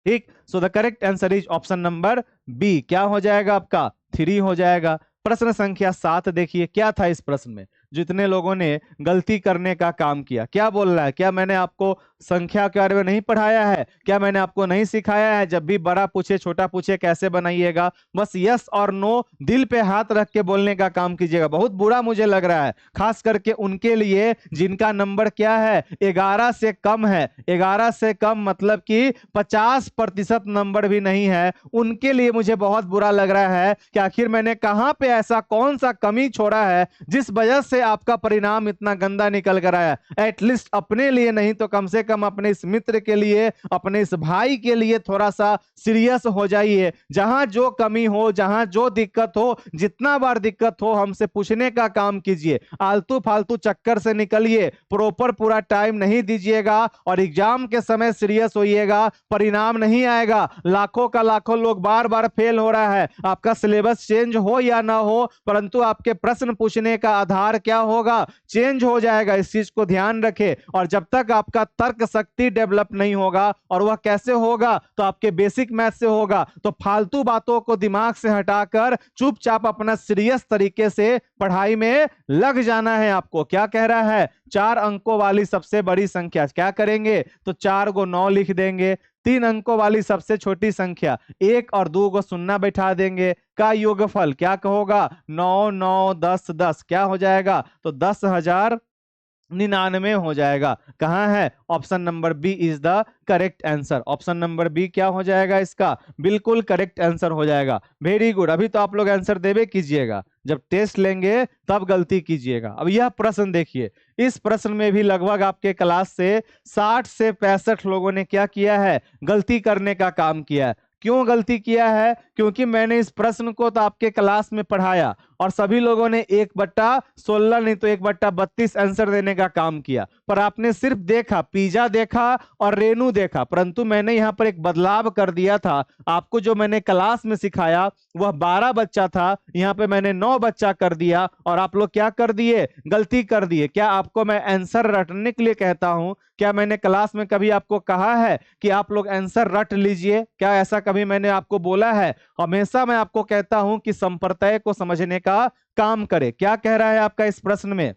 ठीक, so the correct answer is option number B. क्या हो जाएगा आपका? 3 हो जाएगा। प्रश्न संख्या 7 देखिए, क्या था इस प्रश्न में? जितने लोगों ने गलती करने का काम किया, क्या बोल रहा है? क्या मैंने आपको संख्या के बारे में नहीं पढ़ाया है? क्या मैंने आपको नहीं सिखाया है? जब भी बड़ा पूछे छोटा पूछे कैसे बनाइएगा, बस यस और नो दिल पे हाथ रख के बोलने का काम कीजिएगा। बहुत बुरा मुझे लग रहा है, खास करके उनके लिए जिनका नंबर क्या है? 11 से कम है। 11 से कम मतलब कि 50% नंबर भी नहीं है। उनके लिए मुझे बहुत बुरा लग रहा है कि आखिर मैंने कहां पे ऐसा कौन सा कमी छोड़ा है जिस वजह से आपका परिणाम इतना गंदा निकल कर आया। एटलीस्ट अपने लिए नहीं तो कम से कम अपने इस मित्र के लिए, अपने इस भाई के लिए थोड़ा सा सीरियस हो जाइए। जहां जो कमी हो, जहां जो दिक्कत हो, जितना बार दिक्कत हो हमसे पूछने का काम कीजिए। आलतू फालतू चक्कर से निकलिए, प्रॉपर पूरा टाइम नहीं दीजिएगा और एग्जाम के समय सीरियस होइएगा, परिणाम नहीं आएगा। लाखों का लाखों लोग बार बार फेल हो रहा है। आपका सिलेबस चेंज हो या ना हो, परंतु आपके प्रश्न पूछने का आधार क्या होगा? चेंज हो जाएगा। इस चीज को ध्यान रखें। और जब तक आपका तर्क शक्ति डेवलप नहीं होगा, और वह कैसे होगा? तो आपके बेसिक मैथ से होगा। तो फालतू बातों को दिमाग से हटाकर चुपचाप अपना सीरियस तरीके से पढ़ाई में लग जाना है। आपको क्या कह रहा है? 4 अंकों वाली सबसे बड़ी संख्या क्या करेंगे? तो 4 को 9 लिख देंगे। 3 अंकों वाली सबसे छोटी संख्या 1 और 2 को शून्य बैठा देंगे। का योगफल क्या कहोगा? 9 9 10 10 क्या हो जाएगा? तो 10,099 हो जाएगा। कहां है? Option number B is the correct answer. Option number B क्या हो जाएगा इसका? बिल्कुल करेक्ट आंसर हो जाएगा। Very good. अभी तो आप लोग आंसर देवे कीजिएगा, जब टेस्ट लेंगे तब गलती कीजिएगा। अब यह प्रश्न देखिए, इस प्रश्न में भी लगभग आपके क्लास से 60 से 65 लोगों ने क्या किया है? गलती करने का काम किया है। क्यों गलती किया है? क्योंकि मैंने इस प्रश्न को तो आपके क्लास में पढ़ाया और सभी लोगों ने 1/16 नहीं तो 1/32 आंसर देने का काम किया, पर आपने सिर्फ देखा, पिज्जा देखा और रेनू देखा, परंतु मैंने यहाँ पर एक बदलाव कर दिया था। आपको जो मैंने क्लास में सिखाया वह 12 बच्चा था, यहाँ पे मैंने 9 बच्चा कर दिया और आप लोग क्या कर दिए? गलती कर दिए। क्या आपको मैं आंसर रटने के लिए कहता हूं? क्या मैंने क्लास में कभी आपको कहा है कि आप लोग आंसर रट लीजिए? क्या ऐसा कभी मैंने आपको बोला है? हमेशा मैं आपको कहता हूं कि संप्रदाय को समझने का काम करे। क्या कह रहा है आपका इस प्रश्न में?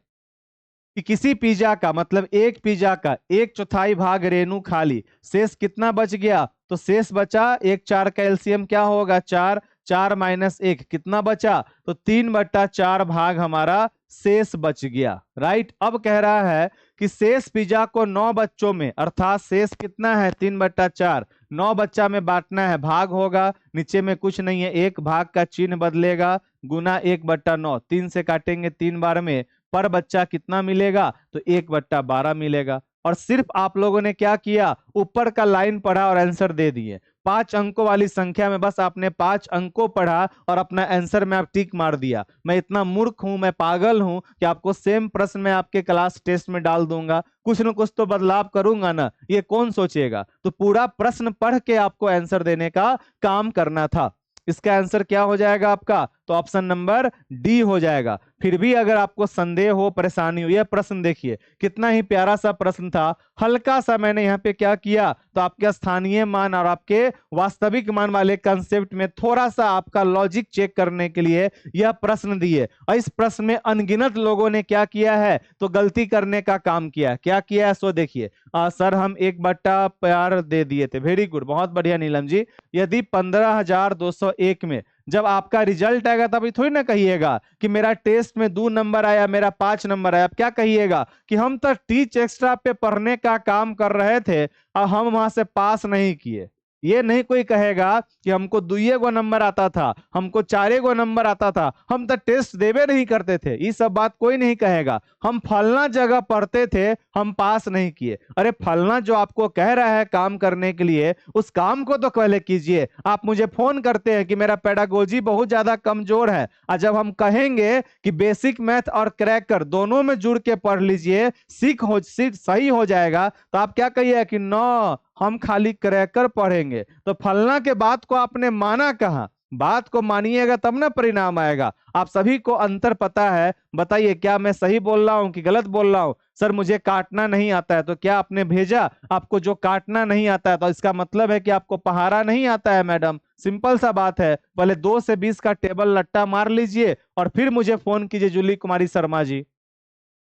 कि किसी पिज्जा का मतलब एक पिज्जा का 1/4 भाग रेनू खा ली, शेष कितना बच गया? तो शेष बचा 1 4 का एलसीएम क्या होगा? 4। 4 माइनस 1 कितना बचा? तो 3/4 भाग हमारा शेष बच गया। राइट। अब कह रहा है कि शेष पिज्जा को 9 बच्चों में, अर्थात शेष कितना है? 3/4, 9 बच्चा में बांटना है। भाग होगा, नीचे में कुछ नहीं है, एक भाग का चिन्ह बदलेगा, गुना 1/9, 3 से काटेंगे 3 बार में, पर बच्चा कितना मिलेगा? तो 1/12 मिलेगा। और सिर्फ आप लोगों ने क्या किया? ऊपर का लाइन पढ़ा और आंसर दे दिए। 5 अंकों वाली संख्या में बस आपने 5 अंकों पढ़ा और अपना आंसर में आप टिक मार दिया। मैं इतना मूर्ख हूं, मैं पागल हूं कि आपको सेम प्रश्न में आपके क्लास टेस्ट में डाल दूंगा? कुछ न कुछ तो बदलाव करूंगा ना, ये कौन सोचेगा? तो पूरा प्रश्न पढ़ के आपको आंसर देने का काम करना था। इसका आंसर क्या हो जाएगा आपका? तो ऑप्शन नंबर डी हो जाएगा। फिर भी अगर आपको संदेह हो, परेशानी हो, यह प्रश्न देखिए कितना ही प्यारा सा प्रश्न था। हल्का सा मैंने यहाँ पे क्या किया? तो आपके स्थानीय मान और आपके वास्तविक मान वाले कंसेप्ट में थोड़ा सा आपका लॉजिक चेक करने के लिए यह प्रश्न दिए। और इस प्रश्न में अनगिनत लोगों ने क्या किया है? तो गलती करने का काम किया। क्या किया है? सो देखिए। सर हम 1/4 दे दिए थे। वेरी गुड, बहुत बढ़िया नीलम जी। यदि 15,201 में जब आपका रिजल्ट आएगा तब थोड़ी ना कहिएगा कि मेरा टेस्ट में 2 नंबर आया, मेरा 5 नंबर आया। आप क्या कहिएगा? कि हम तो टीच एक्स्ट्रा पे पढ़ने का काम कर रहे थे और हम वहां से पास नहीं किए। ये नहीं कोई कहेगा कि हमको 2 नंबर आता था, हमको 4 नंबर आता था, हम तो टेस्ट देवे नहीं करते थे, ये सब बात कोई नहीं कहेगा। हम फलना जगह पढ़ते थे, हम पास नहीं किए। अरे फलना जो आपको कह रहा है काम करने के लिए, उस काम को तो पहले कीजिए। आप मुझे फोन करते हैं कि मेरा पेडागोजी बहुत ज्यादा कमजोर है, और जब हम कहेंगे कि बेसिक मैथ और क्रैकर दोनों में जुड़ के पढ़ लीजिए, सीख सही हो जाएगा, तो आप क्या कहिए कि नो, हम खाली क्रैकर पढ़ेंगे। तो फलना के बात को आपने माना कहाँ? बात को मानिएगा तब ना परिणाम आएगा। आप सभी को अंतर पता है, बताइए क्या मैं सही बोल रहा हूं कि गलत बोल रहा हूं? सर मुझे काटना नहीं आता है, तो क्या आपने भेजा? आपको जो काटना नहीं आता है तो इसका मतलब है कि आपको पहाड़ा नहीं आता है मैडम। सिंपल सा बात है, पहले 2 से 20 का टेबल लट्टा मार लीजिए और फिर मुझे फोन कीजिए जूली कुमारी शर्मा जी।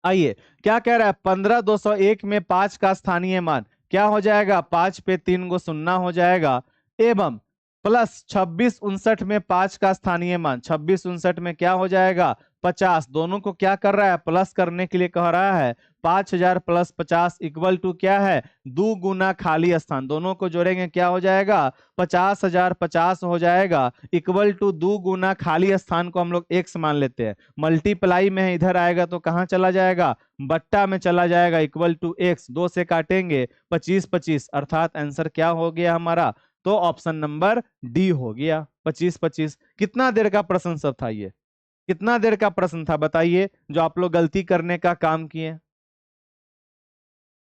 आइए, क्या कह रहा है? 15,201 में 5 का स्थानीय मान क्या हो जाएगा? 5 पे 3 गो शून्ना हो जाएगा, एवं प्लस 2659 में 5 का स्थानीय मान, 2659 में क्या हो जाएगा? 50। दोनों को क्या कर रहा है? प्लस करने के लिए कह रहा है। 5000 प्लस 50 इक्वल टू क्या है? 2 गुना खाली स्थान। दोनों को जोड़ेंगे क्या हो जाएगा? 50,000 50 हो जाएगा, इक्वल टू 2 गुना खाली स्थान को हम लोग x मान लेते हैं। मल्टीप्लाई में इधर आएगा तो कहाँ चला जाएगा? बट्टा में चला जाएगा, इक्वल टू x। 2 से काटेंगे 25 25, अर्थात आंसर क्या हो गया हमारा? तो ऑप्शन नंबर डी हो गया, 25 25। कितना देर का प्रश्न सब था ये? कितना देर का प्रश्न था बताइए, जो आप लोग गलती करने का काम किए?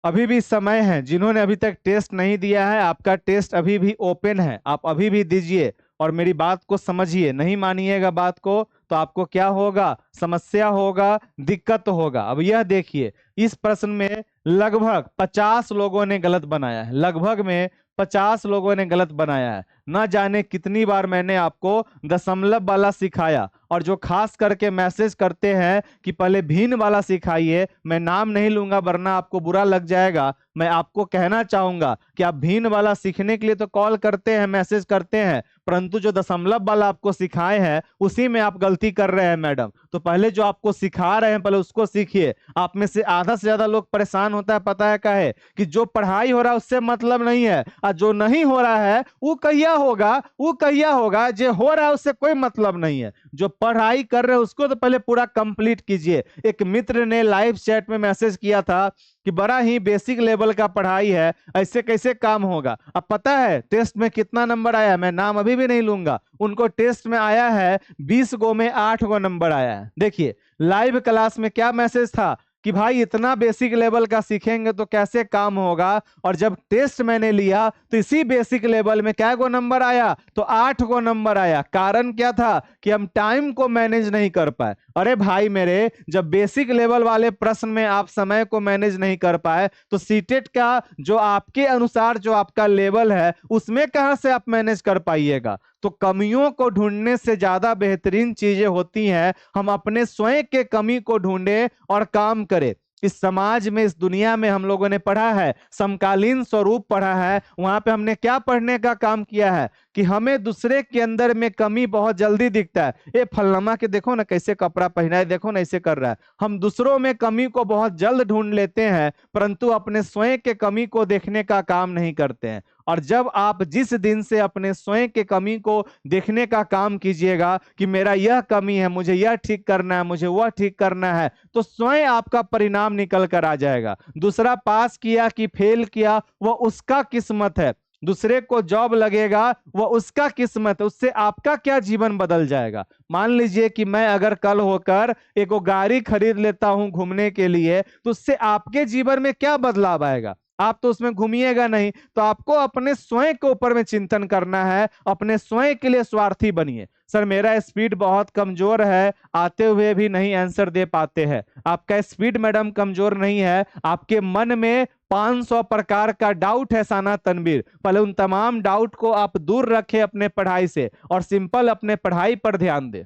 अभी भी समय है, जिन्होंने अभी तक टेस्ट नहीं दिया है, आपका टेस्ट अभी भी ओपन है, आप अभी भी दीजिए और मेरी बात को समझिए। नहीं मानिएगा बात को तो आपको क्या होगा? समस्या होगा, दिक्कत होगा। अब यह देखिए, इस प्रश्न में लगभग 50 लोगों ने गलत बनाया है, लगभग में 50 लोगों ने गलत बनाया है। न जाने कितनी बार मैंने आपको दशमलव वाला सिखाया, और जो खास करके मैसेज करते हैं कि पहले भिन्न वाला सिखाइए, मैं नाम नहीं लूंगा वरना आपको बुरा लग जाएगा। मैं आपको कहना चाहूंगा कि आप भिन्न वाला सीखने के लिए तो कॉल करते हैं, मैसेज करते हैं, परंतु जो दशमलव वाला आपको सिखाए हैं उसी में आप गलती कर रहे हैं मैडम। तो पहले जो आपको सिखा रहे हैं पहले उसको सीखिए। आप में से आधा से ज्यादा लोग परेशान होता है, पता है काहे? कि जो पढ़ाई हो रहा है उससे मतलब नहीं है, और जो नहीं हो रहा है वो कहिया होगा, वो कहिया होगा। जो हो रहा है उससे कोई मतलब नहीं है, जो पढ़ाई कर रहे हैं उसको तो पहले पूरा कंप्लीट कीजिए। एक मित्र ने लाइव चैट में मैसेज किया था कि बड़ा ही बेसिक लेवल का पढ़ाई है, ऐसे कैसे काम होगा? अब पता है टेस्ट में कितना नंबर आया? मैं नाम अभी भी नहीं लूंगा। उनको टेस्ट में आया है 20 गो में 8 गो नंबर आया है। देखिए लाइव क्लास में क्या मैसेज था कि भाई इतना बेसिक लेवल का सीखेंगे तो कैसे काम होगा? और जब टेस्ट मैंने लिया तो इसी बेसिक लेवल में क्या गो नंबर आया? तो 8 गो नंबर आया। कारण क्या था? कि हम टाइम को मैनेज नहीं कर पाए। अरे भाई मेरे, जब बेसिक लेवल वाले प्रश्न में आप समय को मैनेज नहीं कर पाए तो सीटेट का जो आपके अनुसार जो आपका लेवल है उसमें कहां से आप मैनेज कर पाइएगा? तो कमियों को ढूंढने से ज्यादा बेहतरीन चीजें होती हैं हम अपने स्वयं के कमी को ढूंढे और काम करें। इस समाज में, इस दुनिया में हम लोगों ने पढ़ा है, समकालीन स्वरूप पढ़ा है। वहां पे हमने क्या पढ़ने का काम किया है? कि हमें दूसरे के अंदर में कमी बहुत जल्दी दिखता है। ए फलनमा के देखो ना कैसे कपड़ा पहना है, देखो ना ऐसे कर रहा है। हम दूसरों में कमी को बहुत जल्द ढूंढ लेते हैं, परंतु अपने स्वयं के कमी को देखने का काम नहीं करते हैं। और जब आप जिस दिन से अपने स्वयं के कमी को देखने का काम कीजिएगा कि मेरा यह कमी है, मुझे यह ठीक करना है, मुझे वह ठीक करना है, तो स्वयं आपका परिणाम निकल कर आ जाएगा। दूसरा पास किया कि फेल किया वह उसका किस्मत है, दूसरे को जॉब लगेगा वह उसका किस्मत है, उससे आपका क्या जीवन बदल जाएगा। मान लीजिए कि मैं अगर कल होकर एक गाड़ी खरीद लेता हूं घूमने के लिए, तो उससे आपके जीवन में क्या बदलाव आएगा? आप तो उसमें घूमिएगा नहीं। तो आपको अपने स्वयं के ऊपर में चिंतन करना है, अपने स्वयं के लिए स्वार्थी बनिए। सर मेरा स्पीड बहुत कमजोर है, आते हुए भी नहीं आंसर दे पाते हैं। आपका स्पीड मैडम कमजोर नहीं है, आपके मन में 500 प्रकार का डाउट है साना तनवीर। पहले उन तमाम डाउट को आप दूर रखें अपने पढ़ाई से और सिंपल अपने पढ़ाई पर ध्यान दें।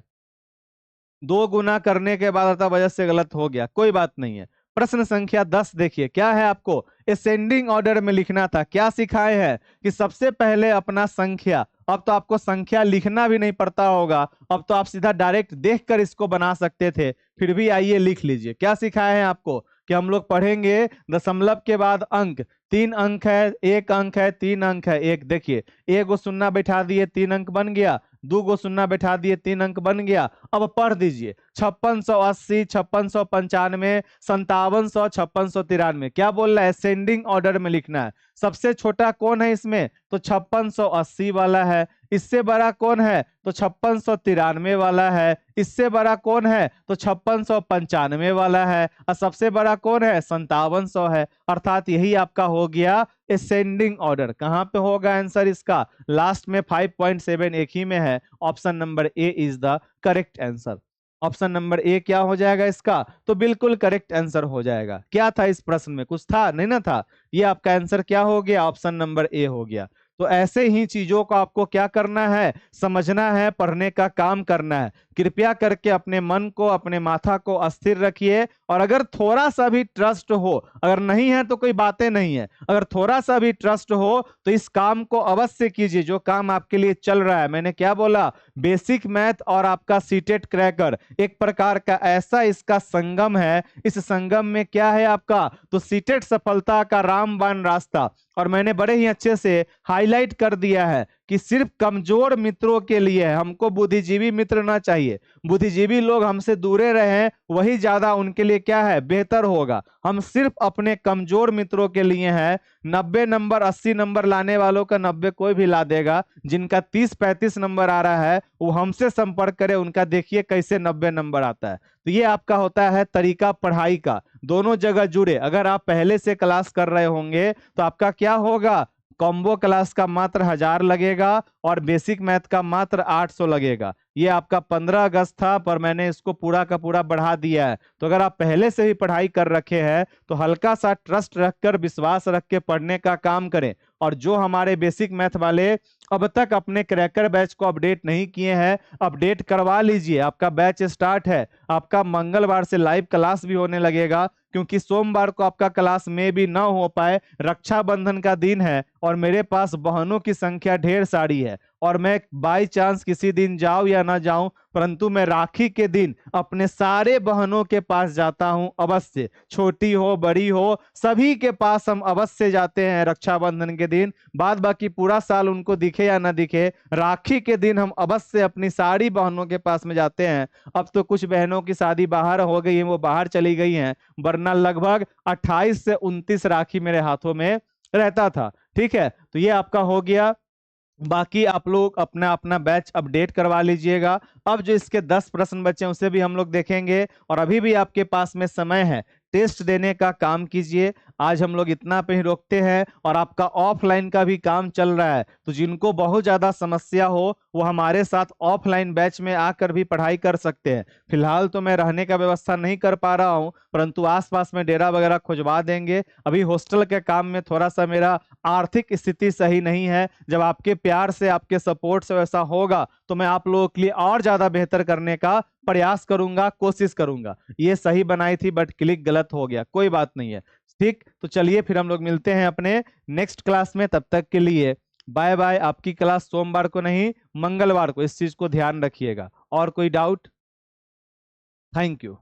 2 गुना करने के बाद वजह से गलत हो गया, कोई बात नहीं है। प्रश्न संख्या 10 देखिए क्या है, आपको असेंडिंग ऑर्डर में लिखना था। क्या सिखाए हैं? कि सबसे पहले अपना संख्या, अब तो आपको संख्या लिखना भी नहीं पड़ता होगा, अब तो आप सीधा डायरेक्ट देखकर इसको बना सकते थे, फिर भी आइए लिख लीजिए। क्या सिखाए हैं आपको? कि हम लोग पढ़ेंगे दशमलव के बाद अंक, 3 अंक है, 1 अंक है, 3 अंक है, एक देखिए, 1 गो शून्य बैठा दिए 3 अंक बन गया, 2 गो शून्य बैठा दिए 3 अंक बन गया। अब पढ़ दीजिए 5680, 5695, 5700, 5693। क्या बोल रहा है? असेंडिंग ऑर्डर में लिखना है। सबसे छोटा कौन है इसमें? तो 5680 वाला है। इससे बड़ा कौन है? तो 5693 वाला है। इससे बड़ा कौन है? तो 5695 वाला है। और सबसे बड़ा कौन है? 5700 है। अर्थात यही आपका हो गया असेंडिंग ऑर्डर। कहां पे होगा आंसर इसका? लास्ट में 5.7 एक ही में है। Option number A is the correct answer. Option number A क्या हो जाएगा इसका? तो बिल्कुल करेक्ट आंसर हो जाएगा। क्या था इस प्रश्न में? कुछ था नहीं ना था? ये आपका आंसर क्या हो गया? ऑप्शन नंबर ए हो गया। तो ऐसे ही चीजों को आपको क्या करना है? समझना है, पढ़ने का काम करना है। कृपया करके अपने मन को, अपने माथा को अस्थिर रखिए। और अगर थोड़ा सा भी ट्रस्ट हो, अगर नहीं है तो कोई बातें नहीं है, अगर थोड़ा सा भी ट्रस्ट हो तो इस काम को अवश्य कीजिए जो काम आपके लिए चल रहा है। मैंने क्या बोला? बेसिक मैथ और आपका सीटेट क्रैकर एक प्रकार का ऐसा इसका संगम है। इस संगम में क्या है आपका? तो सीटेट सफलता का रामबाण रास्ता। और मैंने बड़े ही अच्छे से हाईलाइट कर दिया है कि सिर्फ कमजोर मित्रों के लिए है। हमको बुद्धिजीवी मित्र ना चाहिए। बुद्धिजीवी लोग हमसे दूरे रहें, वही ज्यादा उनके लिए क्या है? बेहतर होगा। हम सिर्फ अपने कमजोर मित्रों के लिए हैं। 90 नंबर 80 नंबर लाने वालों का 90 कोई भी ला देगा। जिनका 30-35 नंबर आ रहा है वो हमसे संपर्क करे, उनका देखिए कैसे 90 नंबर आता है। तो ये आपका होता है तरीका पढ़ाई का। दोनों जगह जुड़े। अगर आप पहले से क्लास कर रहे होंगे तो आपका क्या होगा? कॉम्बो क्लास का मात्र 1000 लगेगा और बेसिक मैथ का मात्र 800 लगेगा। ये आपका 15 अगस्त था, पर मैंने इसको पूरा का पूरा बढ़ा दिया है। तो अगर आप पहले से भी पढ़ाई कर रखे हैं तो हल्का सा ट्रस्ट रखकर, विश्वास रख के पढ़ने का काम करें। और जो हमारे बेसिक मैथ वाले अब तक अपने क्रैकर बैच को अपडेट नहीं किए हैं, अपडेट करवा लीजिए। आपका बैच स्टार्ट है। आपका मंगलवार से लाइव क्लास भी होने लगेगा, क्योंकि सोमवार को आपका क्लास में भी ना हो पाए, रक्षाबंधन का दिन है और मेरे पास बहनों की संख्या ढेर सारी है। और मैं बाई चांस किसी दिन जाऊं या ना जाऊं, परंतु मैं राखी के दिन अपने सारे बहनों के पास जाता हूं अवश्य। छोटी हो बड़ी हो सभी के पास हम अवश्य जाते हैं रक्षाबंधन के दिन। बाद बाकी पूरा साल उनको दिखे या ना दिखे, राखी के दिन हम अवश्य अपनी सारी बहनों के पास में जाते हैं। अब तो कुछ बहनों की शादी बाहर हो गई है, वो बाहर चली गई हैं, वरना लगभग 28 से 29 राखी मेरे हाथों में रहता था। ठीक है, तो ये आपका हो गया। बाकी आप लोग अपना अपना बैच अपडेट करवा लीजिएगा। अब जो इसके 10 प्रश्न बचे हैं उसे भी हम लोग देखेंगे। और अभी भी आपके पास में समय है, टेस्ट देने का काम कीजिए। आज हम लोग इतना पे ही रोकते हैं। और आपका ऑफलाइन का भी काम चल रहा है, तो जिनको बहुत ज्यादा समस्या हो वो हमारे साथ ऑफलाइन बैच में आकर भी पढ़ाई कर सकते हैं। फिलहाल तो मैं रहने का व्यवस्था नहीं कर पा रहा हूं, परंतु आसपास में डेरा वगैरह खुजवा देंगे। अभी हॉस्टल के काम में थोड़ा सा मेरा आर्थिक स्थिति सही नहीं है। जब आपके प्यार से, आपके सपोर्ट से वैसा होगा तो मैं आप लोगों के लिए और ज्यादा बेहतर करने का प्रयास करूंगा, कोशिश करूंगा। ये सही बनाई थी बट क्लिक गलत हो गया, कोई बात नहीं है। ठीक, तो चलिए फिर हम लोग मिलते हैं अपने नेक्स्ट क्लास में। तब तक के लिए बाय बाय। आपकी क्लास सोमवार को नहीं, मंगलवार को, इस चीज को ध्यान रखिएगा। और कोई डाउट? Thank you.